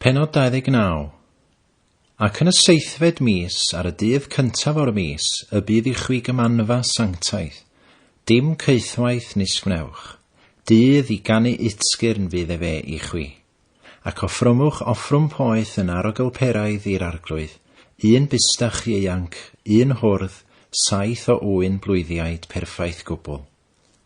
Pennod 29. Ac yn y 7fed mis, ar y dydd cyntaf o'r mis, y bydd I chwi gymanfa sanctaidd. Dim ceithwaith nis gwnewch. Dydd I ganu utsgyrn fydd fe I chwi. Ac offrymwch offrwm poeth yn arogl peraidd i'r arglwydd, 1 bystach ieuanc, 1 hwrdd, 7 o ŵyn blwyddiaid perffaith gwbl.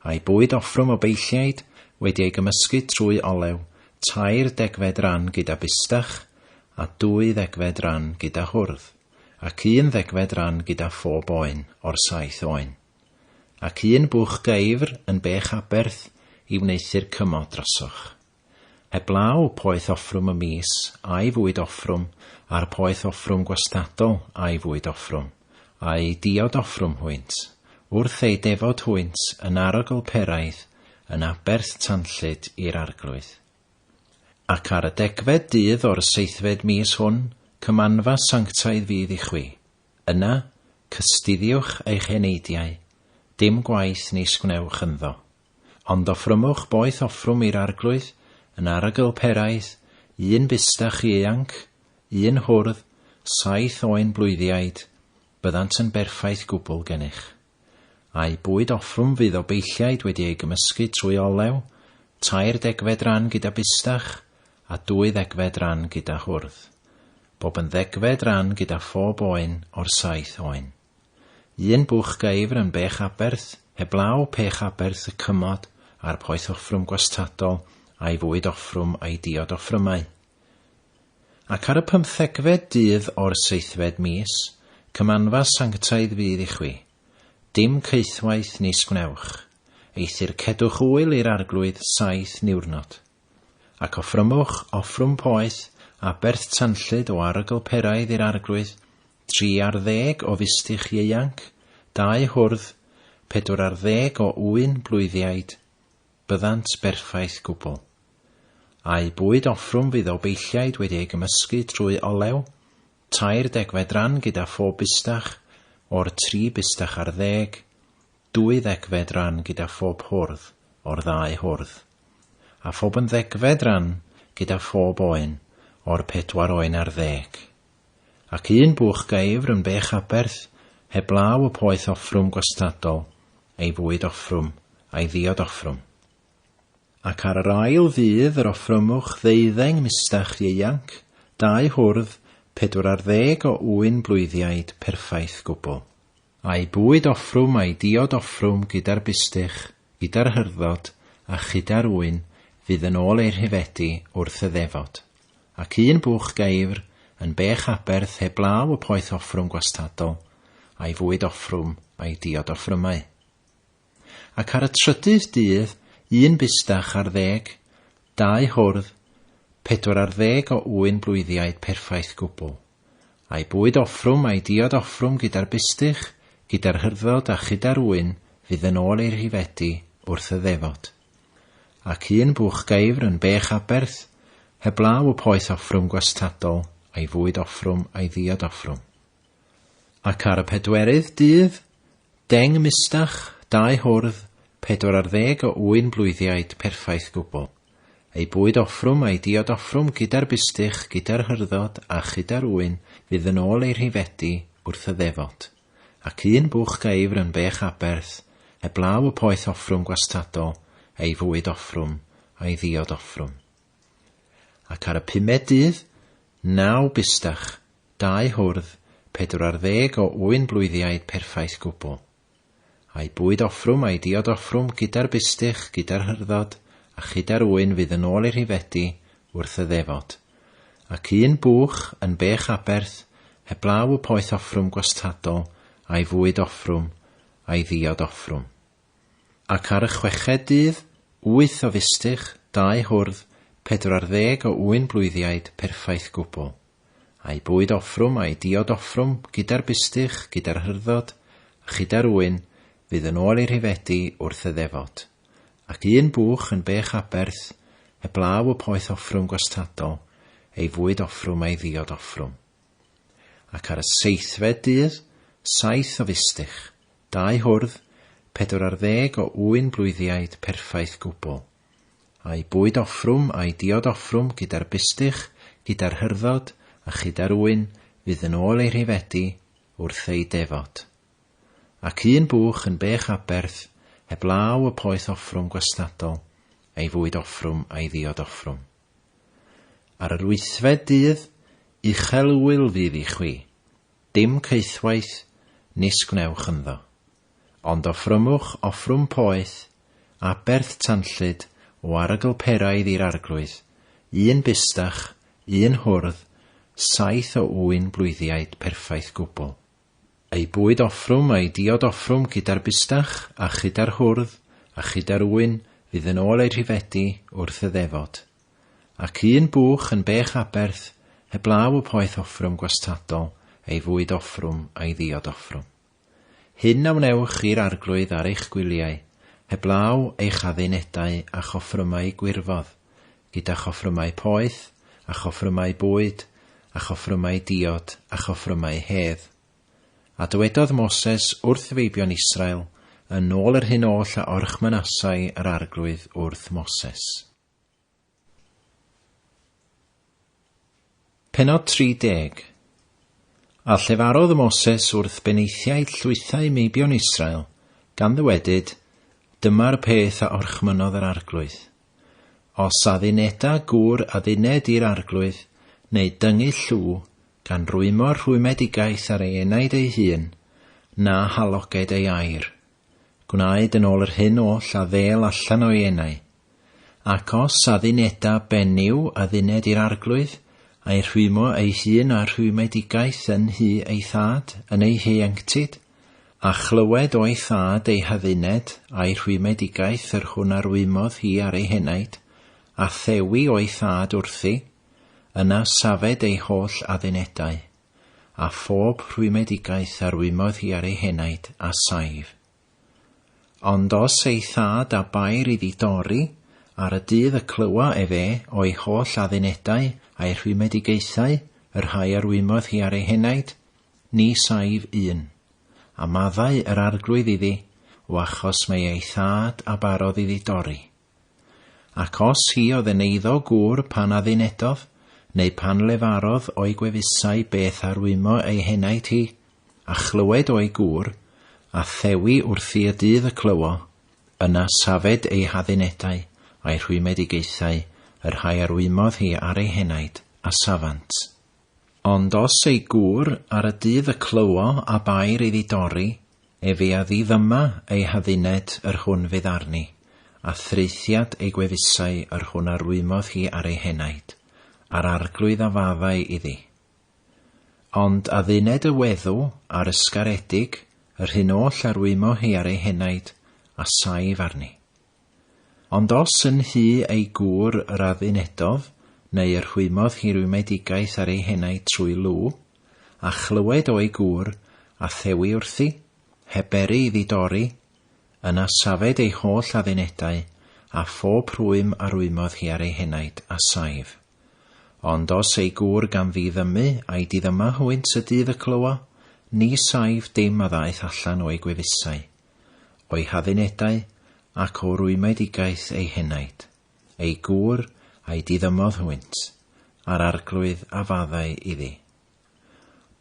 A'i bwyd offrwm o beilliaid wedi ei gymysgu trwy olew, 2 degfed ran gyda bystach, a 2 degfed ran gyda hwrdd, ac 1 degfed ran gyda phob oen o'r 7 oen. Ac 1 bwch geifr yn bech aberth I wneithu'r cymod drosoch. Heblaw poeth offrwm y mis, a'i fwyd offrwm, a'r poeth offrwm gwastadol a'i fwyd offrwm, a'i diod offrwm hwynt, wrth ei defod hwynt yn arogl peraidd, yn aberth tanllyd i'r arglwydd. Ac ar y 10fed dydd o'r 7fed mis hwn, cymanfa sanctaidd fydd I chwi. Yna, cystuddiwch eich heneidiau, dim gwaith nis gwnewch ynddo. Ond offrymwch boeth offrwm i'r arglwydd, yn arogl peraidd, 1 bystach ieuanc, 1 hwrdd, 7 oen blwyddiaid, byddant yn berffaith gwbl gennych. A'i bwyd offrwm fydd o beilliaid wedi ei gymysgu trwy olew, 2 degfed ran gyda bystach, a 2 degfed ran gyda hwrdd, bob yn ddegfed ran gyda phob oen o'r 7 oen. 1 bwch geifr yn bech aberth, heblaw pech aberth y cymod a'r poeth offrwm gwastadol a'i fwyd offrwm a'i diod offrymau. Ac ar y 15fed dydd o'r 7fed mis, cymanfa sanctaidd fydd I chwi. Dim ceithwaith nis gwnewch, eithir cedwch wyl i'r arglwydd 7 niwrnod. Ac offrymwch offrwm poeth aberth tanllyd o arogl peraidd i'r arglwydd, 30 o fystych ieuanc, 2 hwrdd, 40 o ŵyn blwyddiaid, byddant berffaith gwbl. A'i bwyd offrwm fydd o beilliaid wedi ei gymysgu trwy olew, 2 degfed ran gyda phob bystach, o'r 3 bystach ar 10, 2 degfed ran gyda phob hwrdd, o'r 2 hwrdd, a phob yn ddegfed ran gyda phob oen, o'r 4 oen ar 10. Ac 1 bwch geifr yn bech aberth, heblaw y poeth offrwm gwastadol, ei fwyd offrwm, a'i ddiod offrwm. Ac ar yr ail ddydd yr offrymwch 12 mystach ieuanc, 2 hwrdd, 40 o ŵyn blwyddiaid perffaith gwbl. A'i bwyd offrwm a'i diod offrwm gyda'r bystych, gyda'r hyrdod, a chyda'r ŵyn, fydd yn ôl ei rhifedu wrth y ddefod. Ac 1 bwch geifr yn bech aberth heblaw y poeth offrwm gwastadol, a'i fwyd offrwm a'i diod offrymau. Ac ar y 30 dydd, 1 bystach ar 10, 2 hwrdd, 40 o ŵyn blwyddiaid perffaith gwbl. A'i bwyd offrwm a'i diod offrwm gyda'r bystych, gyda'r hyrdod a chyda'r ŵyn, fydd yn ôl ei rhifedu wrth y ddefod. Ac 1 bwch geifr yn bech aberth, heblaw y poeth offrwm gwastadol, a'i fwyd offrwm a'i ddiod offrwm. Ac ar y 40 dydd, 10 mystach, 2 hwrdd, 40 o ŵyn blwyddiaid perffaith gwbl. Ei bwyd offrwm a'i diod offrwm gyda'r bystych, gyda'r hyrdod a chyda'r ŵyn, fydd yn ôl ei rhifedu wrth y ddefod. Ac 1 bwch geifr yn bech aberth, heblaw y poeth offrwm gwastadol, ei fwyd offrwm a'i ddiod offrwm. Ac ar y 5 dydd, 9 bystach, 2 hwrdd, 40 o ŵyn blwyddiaid perffaith gwbl. A'i bwyd offrwm a'i diod offrwm gyda'r bystych, gyda'r hyrdod, a chyda'r ŵyn fydd yn ôl ei rhifedu wrth y ddefod. Ac 1 bwch yn bech aberth, heblaw y poeth offrwm gwastadol, a'i fwyd offrwm a'i ddiod offrwm. Ac ar y 6 dydd, 8 o fystych, 2 hwrdd, 40 o ŵyn blwyddiaid perffaith gwbl. A'i bwyd offrwm a'i diod offrwm gyda'r bystych, gyda'r hyrdod, a chyda'r ŵyn, fydd yn ôl ei rhifedu wrth y ddefod. Ac 1 bwch yn bech aberth, heblaw y poeth offrwm gwastadol, ei fwyd offrwm a'i ddiod offrwm. Ac ar y 7fed dydd, 7 o fystych, 2 hwrdd, 40 o ŵyn blwyddiaid perffaith gwbl. A'i bwyd offrwm a'i diod offrwm gyda'r bystych, gyda'r hyrddod a chyda'r wyn fydd yn ôl ei rhifedu wrth ei defod. Ac un bwch yn bech aberth, heblaw y poeth offrwm gwastadol, ei fwyd offrwm a'i ddiod offrwm. Ar yr wythfed dydd, uchel wyl fydd i chwi, dim ceithwaith, nis gwnewch ynddo. Ond offrymwch offrwm poeth, aberth tanllyd o arogl peraidd i'r arglwydd, un bystach, un hwrdd, 7 o wyn blwyddiaid perffaith gwbl. Ei bwyd offrwm a'i diod offrwm gyda'r bystach a chyda'r hwrdd a chyda'r wyn fydd yn ôl ei rhifedu wrth y ddefod. Ac un bwch yn bech aberth, heblaw y poeth offrwm gwastadol, ei fwyd offrwm a'i ddiod offrwm. Hyn a wnewch i'r arglwydd ar eich gwyliau, heblaw eich addunedau a choffrymau gwirfodd, gyda choffrymau poeth, a choffrymau bwyd, a choffrymau diod, a choffrymau hedd. A dywedodd Moses wrth feibion Israel, yn ôl yr hyn oll a orchmynasau yr arglwydd wrth Moses. Pennod 30. A llefarodd Moses wrth beneithiau llwythau meibion Israel, gan ddywedyd, dyma'r peth a orchmynodd yr arglwydd. Os adduneda gŵr adduned i'r arglwydd, neu dyngu llw, gan rwymo'r rhwymedigaeth ar ei enaid ei hun, na haloged ei air. Gwnaed yn ôl yr hyn oll a ddel allan o'i enau. Ac os adduneda benyw adduned i'r arglwydd, a'i rhwymo ei hun a rhwymedigaeth yn hi ei thad, yn ei heuenctid, a chlywed o'i thad ei hadduned a'i rhwymedigaeth yr hwn arwymodd hi ar ei henaid, a thewi o'i thad wrthi, yna safed ei holl addunedau, a phob rhwymedigaeth arwymodd hi ar ei henaid a saif. Ond os ei thad a bair iddi dorri, ar y dydd y clywa efe o'i holl addunedau a'i rhwymedigaethau, yr rhai arwymodd hi ar ei henaid, ni saif un, a maddau yr arglwydd iddi, o achos mae ei thad a barodd iddi dorri. Ac os hi oedd yn eiddo gŵr pan addunedodd, neu pan lefarodd o'i gwefusau beth arwymo ei henaid hi, a chlywed o'i gŵr, a thewi wrthi y dydd y clywo, yna safed ei haddunedau a'i rhwymedigaethau, yr rhai arwymodd hi ar ei henaid a safant. Ond os ei gŵr ar y dydd y clywo a bair iddi dorri, efe a ddiddyma ei hadduned yr hwn fydd arni, a threithiad ei gwefusau yr hwn arwymodd hi ar ei henaid, a'r arglwydd a faddau iddi. Ond adduned y weddw ar ysgaredig, yr hyn oll arwymo hi ar ei henaid, a saif arni. Ond os yn hi ei gŵr yr addunedodd, neu yr rhwymodd hi rhwymedigaeth ar ei henaid trwy lw, a chlywed o'i gŵr, a thewi wrthi, heberi iddi dorri, yna safed ei holl addunedau, a phob rhwym arwymodd hi ar ei henaid a saif. Ond os ei gŵr gan ddiddymu a'i diddyma hwynt y dydd y clywa, ni saif dim a ddaeth allan o'i gwefusau, o'i haddunedau ac o rwymedigaeth ei henaid, ei gŵr a'i diddymodd hwynt, a'r arglwydd a faddau iddi.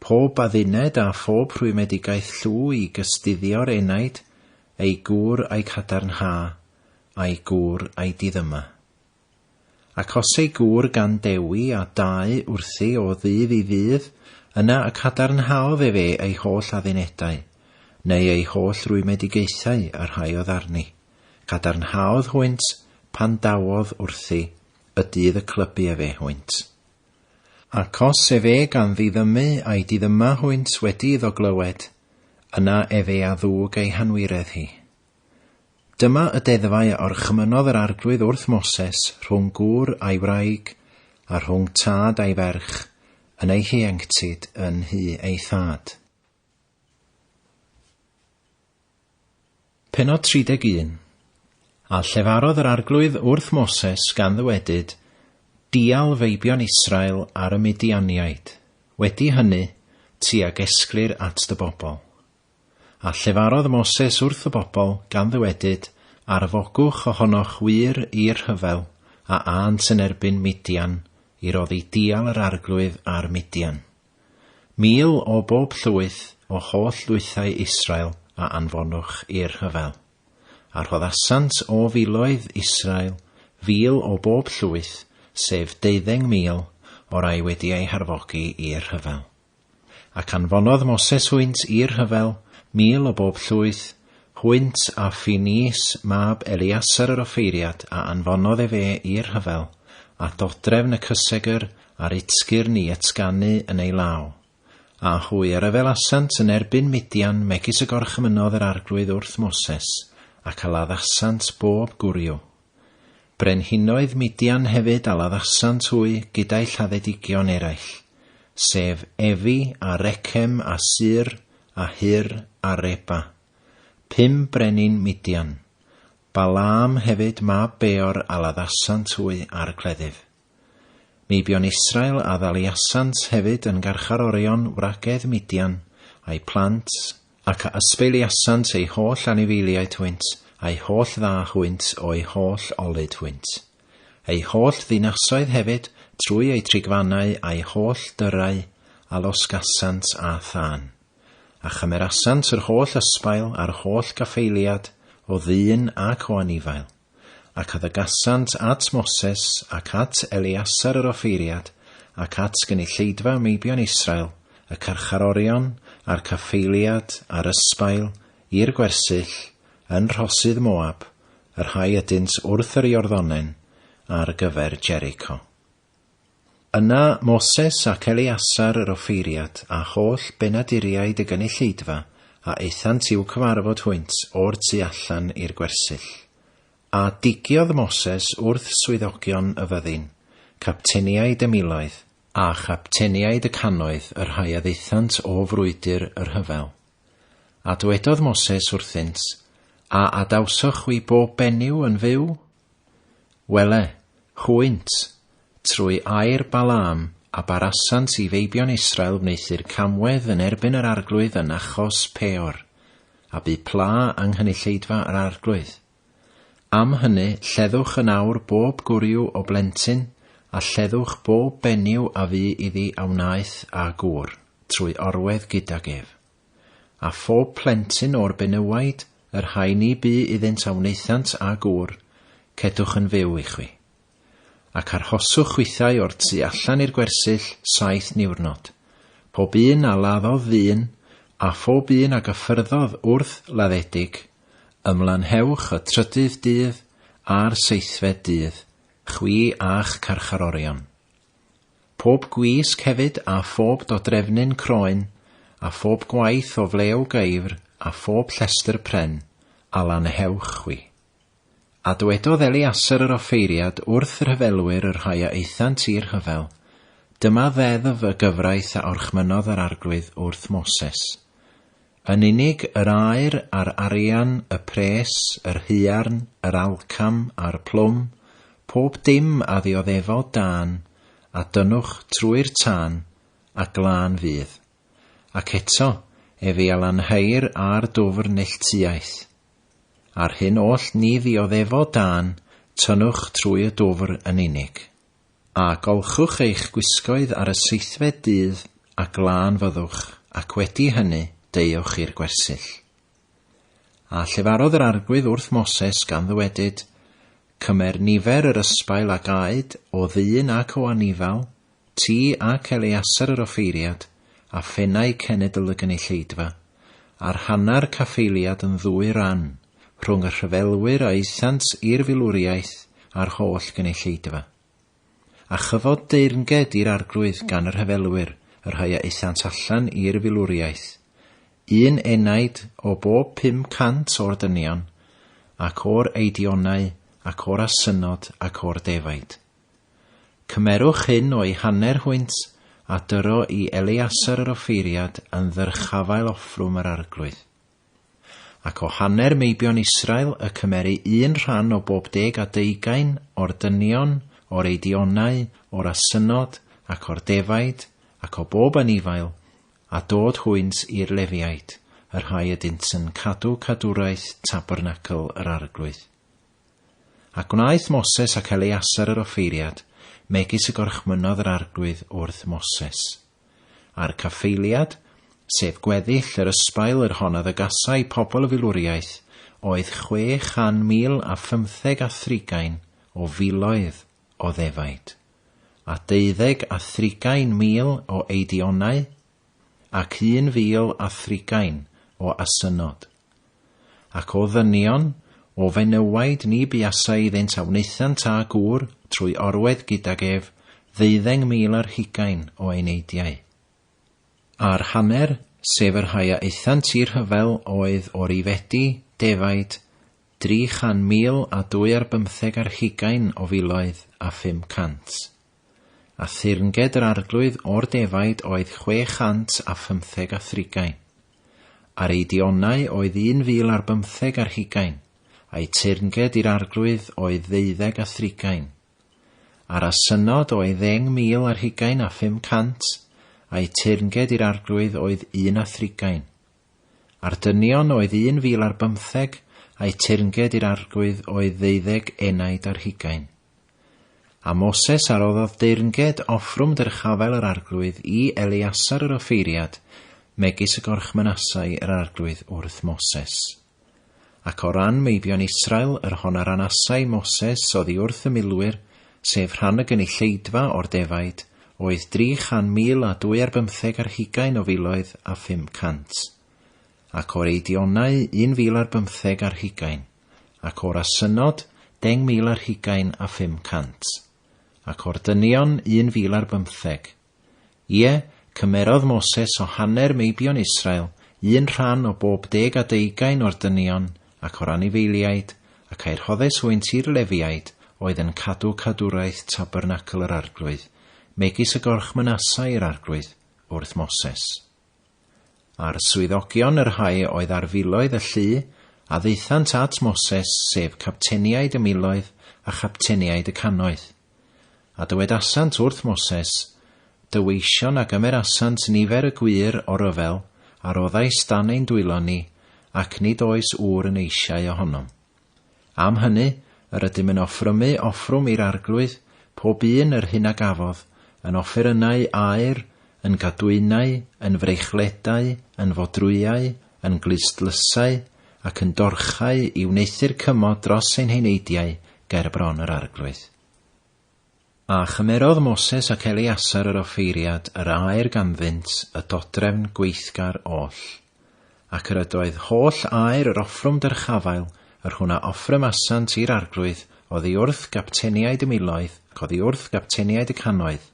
Pob adduned a phob rhwymedigaeth llw i gystuddio'r enaid, ei gŵr a'i cadarnha, a'i gŵr a'i diddyma. Ac os ei gŵr gan dewi a dau wrthi o ddydd i ddydd, yna y cadarnhaodd efe ei holl addunedau, neu ei holl rwymedigaethau a rhai o ddarni. Cadarnhaodd hwynt pan dawodd wrthi y dydd y clybu efe hwynt. Ac os efe gan ddiddymu a'i diddyma hwynt wedi iddo glywed, yna efe a ddwg ei hanwiredd hi. Dyma y deddfau orchmynodd yr arglwydd wrth Moses rhwng gŵr a'i wraig a rhwng tad a'i ferch yn ei heuenctid yn hi ei thad. Pennod 31. A llefarodd yr arglwydd wrth Moses gan ddywedyd, dial feibion Israel ar y Midianiaid, wedi hynny tuag esglir at dy bobl. A llefarodd Moses wrth y bobl gan ddywedyd, arfogwch ohonoch wir i'r rhyfel, a ant yn erbyn Midian, i roddi dial yr arglwydd ar Midian. 1000 o bob llwyth o holl lwythau Israel a anfonwch i'r rhyfel. A rhoddasant o filoedd Israel 1000 o bob llwyth, sef 12,000 o rai wedi ei harfogi i'r rhyfel. Ac anfonodd Moses hwynt i'r rhyfel 1000 o bob llwyth, hwynt a Phineas mab Eleasar yr offeiriad, a anfonodd fe i'r rhyfel, a dodrefn y cysegr a'r utsgur ni atganu yn ei law. A hwy ar y felasant yn erbyn Midian megis y gorchmynodd yr arglwydd wrth Moses, ac a laddasant bob gwriw. Brenhinoedd Midian hefyd a laddasant hwy gyda'i lladdedigion eraill, sef Efi a Recem a Sur a Hir a Reba. 5 brenin Midian. Balaam hefyd mab Beor a laddasant hwy ar gleddyf. Meibion Israel a ddaliasant hefyd yn garcharorion wragedd Midian, a'i plant, ac a ysbeiliasant ei holl anifeiliaid hwynt, a'i holl dda hwynt o'i holl olyd hwynt. Ei holl ddinasoedd hefyd trwy ei trigfannau a'i holl dyrau a losgasant a thân. A chymerasant yr holl ysbail a'r holl gaffeiliad o ddyn ac o anifail. Ac addygasant at Moses ac at Eleasar yr offeiriad ac at gynulleidfa meibion Israel, y carcharorion a'r caffeiliad a'r ysbail i'r gwersyll yn Rhosydd Moab, yr rhai ydynt wrth yr Iorddonen ar gyfer Jericho. Yna Moses ac Eleasar yr offeiriad a holl benaduriaid y gynulleidfa a eithant i'w cyfarfod hwynt o'r tu allan i'r gwersyll. A digiodd Moses wrth swyddogion y fyddin, capteniaid y miloedd, a chapteniaid y cannoedd yr rhai a ddeithant o frwydr yr hyfel. A dwedodd Moses wrthynt, a adawswch wi bob benyw yn fyw? Wele, hwynt, trwy air Balaam a barasant i feibion Israel wneithir camwedd yn erbyn yr arglwydd yn achos Peor, a bu pla anghynulleidfa yr arglwydd. Am hynny, lleddwch yn awr bob gwriw o blentyn, a lleddwch bob benyw a fu iddi awnaeth a gŵr, trwy orwedd gydag ef. A phob plentyn o'r benywaid, yr rhain i bu iddynt awnaethant a gŵr, cedwch yn fyw i chwi. Ac arhoswch chwythau o'r tu allan i'r gwersyll 7 niwrnod. Pob un a laddodd ddyn, a phob un a gyffyrddodd wrth laddedig, ymlanhewch y 3ydd dydd a'r 7fed dydd, chwi a'ch carcharorion. Pob gwisg hefyd a phob dodrefnyn croen, a phob gwaith o flew geifr, a phob llestr pren, a lanhewch chwi. A dwedodd Eleasar yr offeiriad wrth yr hyfelwyr yr rhai a eithant i'r hyfel, dyma ddeddf y gyfraith a orchmynodd yr arglwydd wrth Moses. Yn unig yr aer a'r arian, y pres, yr hiarn, yr alcam a'r plwm, pob dim a ddioddefo dan, a dynwch trwy'r tân, a glân fydd. Ac eto, efi a lanheir a'r dofr neilltuaeth. Ar hyn oll ni ddioddefo dan, tynnwch trwy y dofr yn unig. A golchwch eich gwisgoedd ar y 7fed dydd, a glân fyddwch, ac wedi hynny, deuwch i'r gwersyll. A llefarodd yr arglwydd wrth Moses gan ddwedyd, cymer nifer yr ysbail a gaed o ddyn ac o anifal, ti ac Eleasar yr offeiriad, a phennau cenedl y gynulleidfa, a'r hannar caffeiliad yn 2 ran, rhwng y rhyfelwyr a eithant i'r filwriaeth a'r holl gynulleidfa. A chyfod deyrnged i'r arglwydd gan yr hyfelwyr, yr rhai a eithant allan i'r filwriaeth, 1 enaid o bob 500 o'r dynion, ac o'r eidionau, ac o'r asynod, ac o'r defaid. Cymerwch hyn o'i hanner hwynt, a dyro i Eleasar yr offeiriad yn ddyrchafael offrwm yr arglwydd. Ac o hanner meibion Israel y cymeru 1 rhan o bob 10 a 20 o'r dynion, o'r eidionau, o'r asynod, ac o'r defaid, ac o bob anifail, a dod hwynt i'r lefiaid, yr rhai ydynt yn cadw cadwraeth tabernacl yr arglwydd. Ac wnaeth Moses ac Eleasar yr offeiriad, megis y gorchmynnodd yr arglwydd wrth Moses. A'r caffeiliad, sef gweddill yr ysbail yr honnodd y gasau pobl y filwriaeth, oedd 650,030 o filoedd o ddefaid, a 12,030 o eidionau, ac 1,030 o asynod. Ac o ddynion, o fenywaidd ni buasau iddynt awnaethan ta gŵr trwy orwedd gydag ef 12,020 o eineidiau. A'r hanner, sef yr rhai a eithant i'r hyfel oedd o'r ifedi, defaid, 300,250 o filoedd a 500. A thyrnged yr arglwydd o'r defaid oedd 650. A'r eidionau oedd 1,050, a'i tyrnged i'r arglwydd oedd 12. A'r asynod oedd 10,025, a'i tyrnged i'r arglwydd oedd 30. A'r dynion oedd 1,050, a'i tyrnged i'r arglwydd oedd 19. A Moses arroddodd deyrnged offrwm dyrchafel yr arglwydd i Eleasar yr offeiriad, megis y gorchmynasau yr arglwydd wrth Moses. Ac o ran meibion Israel yr hon ar anasau Moses oddi wrth y milwyr, sef rhan y gynulleidfa o'r defaid, oedd 300,250 o filoedd a 500. Ac o'r eidionau 1,050, ac o'r asynod 10,020 a 500. Ac o'r dynion 1,050. Ie, cymerodd Moses o hanner meibion Israel, un rhan o bob 10 o'r dynion, ac o'r anifeiliaid, ac a'r hoddes wynt i'r lefiaid, oedd yn cadw cadwraeth tabernacl yr arglwydd, megis y gorchmynasau yr arglwydd wrth Moses. A'r swyddogion yr rhai oedd ar filoedd y llu, a ddeithant at Moses, sef capteniaid y miloedd a chapteniaid y cannoedd. A dywedasant wrth Moses, dyweision a gymerasant nifer y gwir o ryfel, a roddais dan ein dwylo ni, ac nid oes ŵr yn eisiau ohonom. Am hynny, yr ydym yn offrymu offrwm i'r arglwydd, pob un yr hyn a gafodd, yn offerynnau aer, yn gadwynau, yn freichledau, yn fodrwyau, yn glustlysau, ac yn dorchau i wneithu'r cymod dros ein heneidiau ger bron yr arglwydd. A chymerodd Moses ac Eleasar yr offeiriad yr aer ganddynt y dodrefn gweithgar oll. Ac yr ydoedd holl aer yr offrwm dyrchafael, yr hwnna offrym asant i'r arglwydd, oddi wrth gapteniaid y miloedd, ac oddi wrth gapteniaid y cannoedd,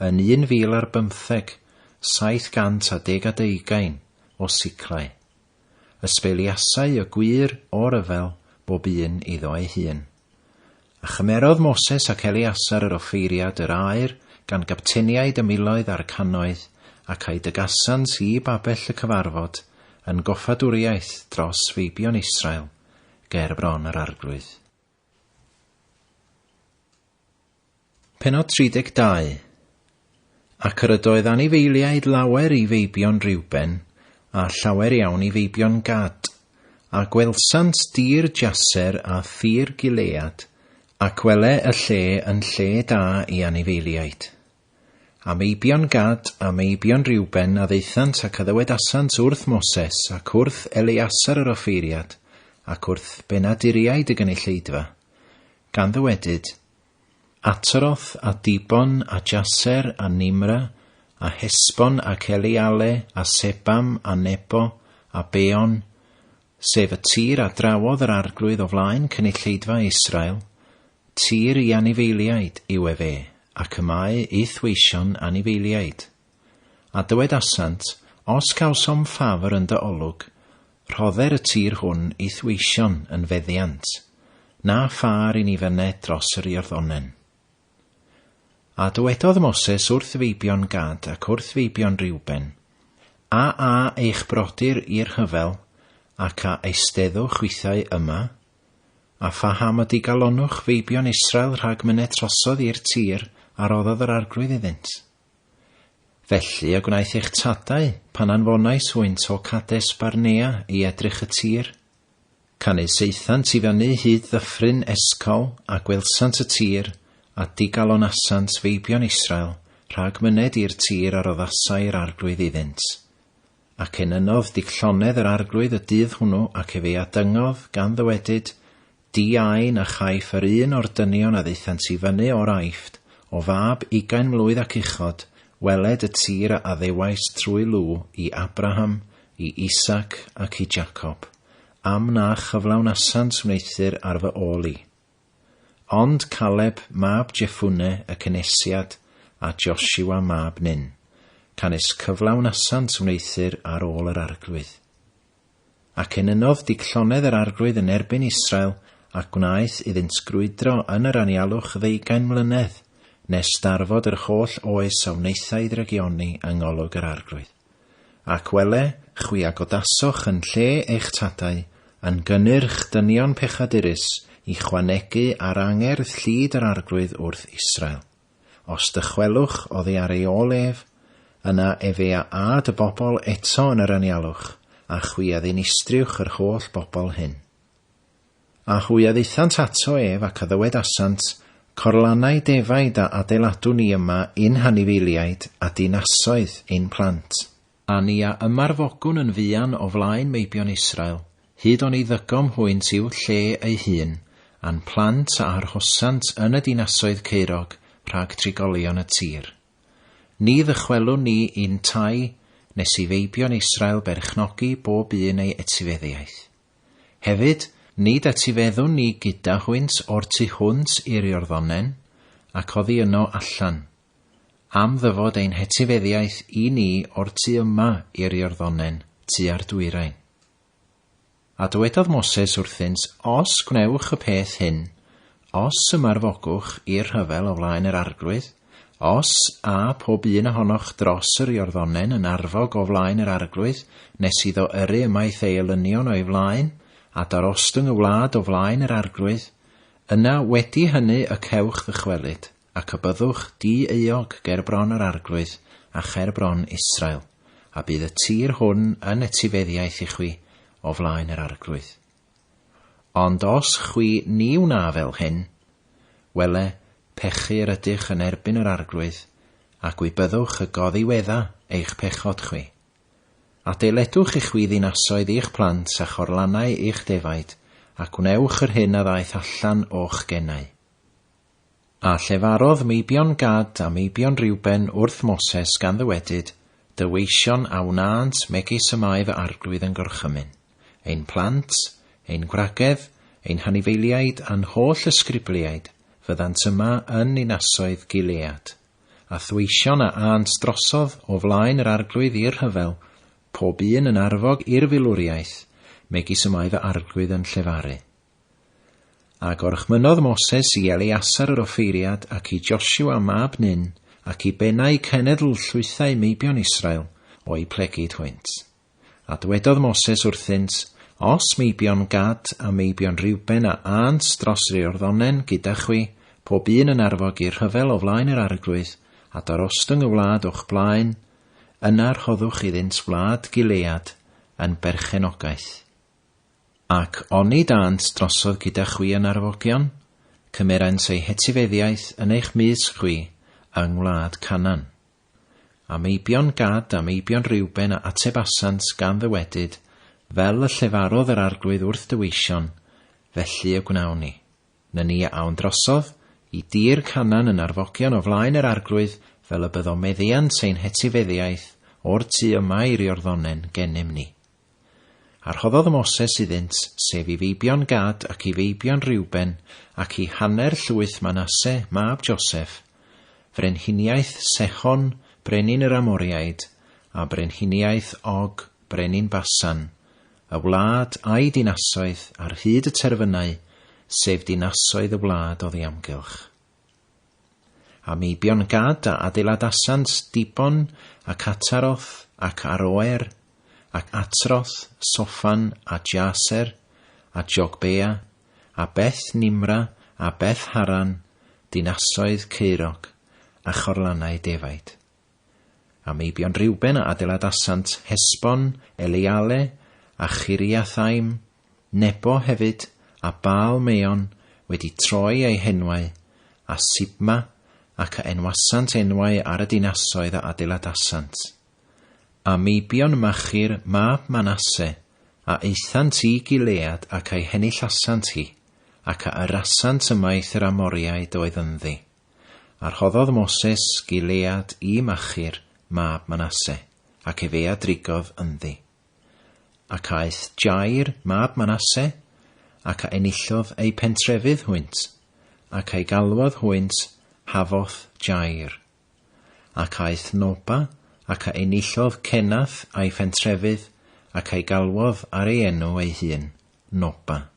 yn 1,050, 720 o siclau. Ysbeiliasau y gwir o ryfel bob un iddo ei hun. A chymerodd Moses ac Eleasar yr offeiriad yr aer gan gapteniaid y miloedd a'r cannoedd, ac a'i dygasant i babell y cyfarfod yn goffadwriaeth dros feibion Israel ger bron yr arglwydd. Pennod 32. Ac yr ydoedd anifeiliaid lawer i feibion Reuben, a llawer iawn i feibion Gad, a gwelsant dir Jaser a thir Gilead, ac wele y lle yn lle da i anifeiliaid. A meibion Gad a meibion Reuben a ddeithant ac a ddywedasant wrth Moses ac wrth Eleasar yr offeiriad, ac wrth benaduriaid y gynulleidfa, gan ddywedyd, Ataroth a Dibon a Jaser a Nimra, a Hesbon ac Eleale a Sebam a Nebo a Beon, sef y tir a drawodd yr arglwydd o flaen cynulleidfa Israel, tir i anifeiliaid yw e fe, ac y mae eithweision anifeiliaid. A dywedasant, os cawsom ffafr yn dy olwg, rhodder y tir hwn eithweision yn feddiant, na ffar i ni fyned dros yr iorddonen. A dywedodd Moses wrth feibion Gad ac wrth feibion Reuben, a eich brodyr i'r hyfel, ac a eisteddwch weithiau yma, a phaham ydi galonwch feibion Israel rhag myned trosodd i'r tir a roddodd yr arglwydd iddynt. Felly y gwnaeth eich tadau pan anfonais hwynt o Cades Barnea i edrych y tir. Canys eithant i fyny hyd ddyffryn Escol a gwelsant y tir, a digalonasant feibion Israel rhag myned i'r tir ar oddasau'r arglwydd iddynt. Ac enynodd dicllonedd yr arglwydd y dydd hwnnw ac efe adyngodd gan ddywedyd, di-ain a chaiff yr un o'r dynion a ddeithant i fyny o'r Aifft, o fab 20 mlwydd ac uchod, weled y tir a ddewais trwy lw i Abraham, i Isaac ac i Jacob, am na chyflawnasant wneithir ar fy ôl i. Ond Caleb mab Jeffune y cynesiad a Joshua mab Nun, canis cyflawnasant wneithir ar ôl yr arglwydd. Ac enynodd dicllonedd yr arglwydd yn erbyn Israel ac gwnaeth iddynt grwydro yn yr anialwch 20 mlynedd, nes darfod yr holl oes a wneithau drygioni yng ngolwg yr arglwydd. Ac wele, chwi agodasoch yn lle eich tadau, yn gynnyrch dynion pechadurus i chwanegu ar angerdd llyd yr arglwydd wrth Israel. Os dychwelwch oddi ar ei olef, yna efe a dy bobl eto yn yr anialwch, a chwi a ddinistriwch yr holl bobl hyn. A hwy a ddeithant ato ef ac a ddywedasant, corlannau defaid a adeiladwn ni yma un hanifeiliaid a dinasoedd un plant. A ni a ymarfogwn yn fuan o flaen meibion Israel, hyd o'n i ddygom hwynt i'w lle ei hun, a'n plant a arhosant yn y dinasoedd ceirog rhag trigolion y tir. Ni ddychwelwn ni un tai nes i feibion Israel berchnogi bob un ei etifeddiaeth. Hefyd, nid etifeddwn ni gyda hwynt o'r tu hwnt i'r Iorddonen, ac oddi yno allan, am ddyfod ein hetifeddiaeth i ni o'r tu yma i'r Iorddonen, tua'r dwyrain. A dywedodd Moses wrthynt, os gwnewch y peth hyn, os ymarfogwch i'r rhyfel o flaen yr arglwydd, os a pob un ohonoch dros yr Iorddonen yn arfog o flaen yr arglwydd, nes iddo yrru ymaith ei elynion o'i flaen, a darostwng y wlad o flaen yr arglwydd, yna wedi hynny y cewch ddychwelyd, ac y byddwch di-eog ger bron yr arglwydd a cher bron Israel, a bydd y tir hwn yn etifeddiaeth i chwi o flaen yr arglwydd. Ond os chwi ni wna fel hyn, wele, pechir ydych yn erbyn yr arglwydd, ac wy byddwch y goddiwedda eich pechod chwi. A deiledwch i'ch wy ddinasoedd i'ch plant a chorlannau i'ch defaid, ac wnewch yr hyn a ddaeth allan o'ch gennau. A llefarodd meibion Gad a meibion Riwben wrth Moses gan ddywedyd, dyweision a wnant megis y mae fy arglwydd yn gorchymyn. Ein plant, ein gwragedd, ein hanifeiliaid a'n holl ysgribliaid, fyddant yma yn dinasoedd Gilead. A thweision a ant drosodd o flaen yr arglwydd i'r rhyfel, pob un yn arfog i'r filwriaeth, megis y mae fy arglwydd yn llefaru. A gorchmynodd Moses i Eleasar yr offeiriad ac i Joshua mab Nun ac i bennau cenedl llwythau meibion Israel o'i plegyd hwynt. A dywedodd Moses wrthynt, os meibion Gad a meibion Riwben a ant dros yr Iorddonen gyda chwi, pob un yn arfog i'r rhyfel o flaen yr arglwydd, a darostwng y wlad o'ch blaen, yna rhoddwch iddynt wlad Gilead yn berchenogaeth. Ac oni dant drosodd gyda chwi yn arfogion, cymerant ei hetifeddiaeth yn eich mis chwi yng ngwlad Canan. A meibion Gad a meibion Riwben a atebasant gan ddywedyd, fel y llefarodd yr arglwydd wrth dyweision, felly y gwnawn ni. Na ni awn drosodd i dir Canan yn arfogion o flaen yr arglwydd fel y byddo meddiant ein hetifeddiaeth o'r tu yma i'r Iorddonen gennym ni. Arhoddodd Moses iddynt, sef i feibion Gad ac i feibion Riwben ac i hanner llwyth Manasse mab Joseph, frenhiniaeth Sechon, brenin yr Amoriaid, a brenhiniaeth Og, brenin Basan, y wlad a'i dinasoedd ar hyd y terfynau, sef dinasoedd y wlad o ddiamgylch. A meibion Gad a adeiladasant Dibon ac Ataroth ac Aroer, ac Atroth, Sofan a Jaser, a Jogbea, a Beth Nimra a Beth Haran, dinasoedd Ceirog, a chorlannau defaid. A meibion Riwben a adeiladasant Hesbon, Eleale, a Chiriathaim, Nebo hefyd, a Baal Meon, wedi troi ei henwau, a Sibma, ac a enwasant enwau ar y dinasoedd a adeiladasant. A mi bion Machir mab Manasse, a eithant i Gilead ac a'i henillasant hi, ac a yrasant ymaith yr Amoriaid oedd ynddi. A rhoddodd Moses Gilead i Machir mab Manasse, ac fe adrigodd ynddi. Ac aeth Jair mab Manasse, ac a enillodd ei pentrefydd hwynt, ac a'i galwodd hwynt Hafoth Jair. Ac aeth Noba, ac a enillodd Kenath a'i pentrefydd, ac a'i galwodd ar ei enw ei hun, Noba.